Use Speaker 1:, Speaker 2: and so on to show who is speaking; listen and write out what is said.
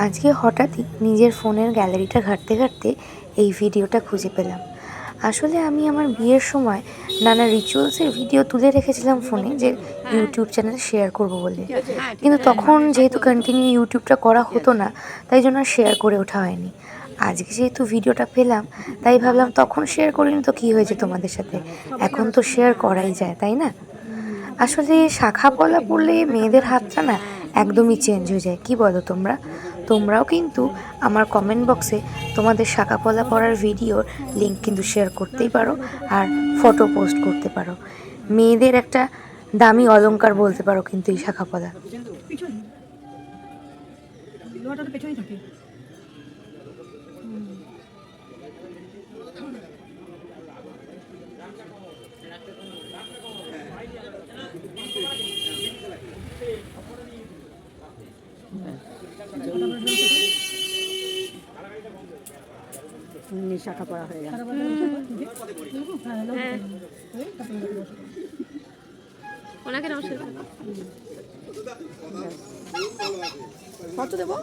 Speaker 1: আজকে হঠাৎই নিজের ফোনের গ্যালারিটা ঘাঁটতে ঘাঁটতে এই ভিডিওটা খুঁজে পেলাম। আসলে আমি আমার বিয়ের সময় নানা রিচুয়ালসের ভিডিও তুলে রেখেছিলাম ফোনে, যে ইউটিউব চ্যানেলে শেয়ার করব বলে। কিন্তু তখন যেহেতু কন্টিনিউ ইউটিউবটা করা হতো না, তাই জন্য আর শেয়ার করে ওঠা হয়নি। আজকে যেহেতু ভিডিওটা পেলাম, তাই ভাবলাম তখন শেয়ার করিনি তো কী হয়েছে তোমাদের সাথে, এখন তো শেয়ার করাই যায়, তাই না? আসলে শাখা পলা পড়লে মেয়েদের হাতটা না একদমই চেঞ্জ হয়ে যায়। কি বলো তোমরা? তোমরাও কিন্তু আমার কমেন্ট বক্সে তোমাদের শাখা পলা পরার ভিডিওর লিঙ্ক কিন্তু শেয়ার করতেই পারো, আর ফটো পোস্ট করতে পারো। মেয়েদের একটা দামি অলংকার বলতে পারো কিন্তু এই শাখা পলা।
Speaker 2: শাখা পড়া হয়ে গেল।
Speaker 3: ওনাকে নমস্কার
Speaker 2: কত দেবো?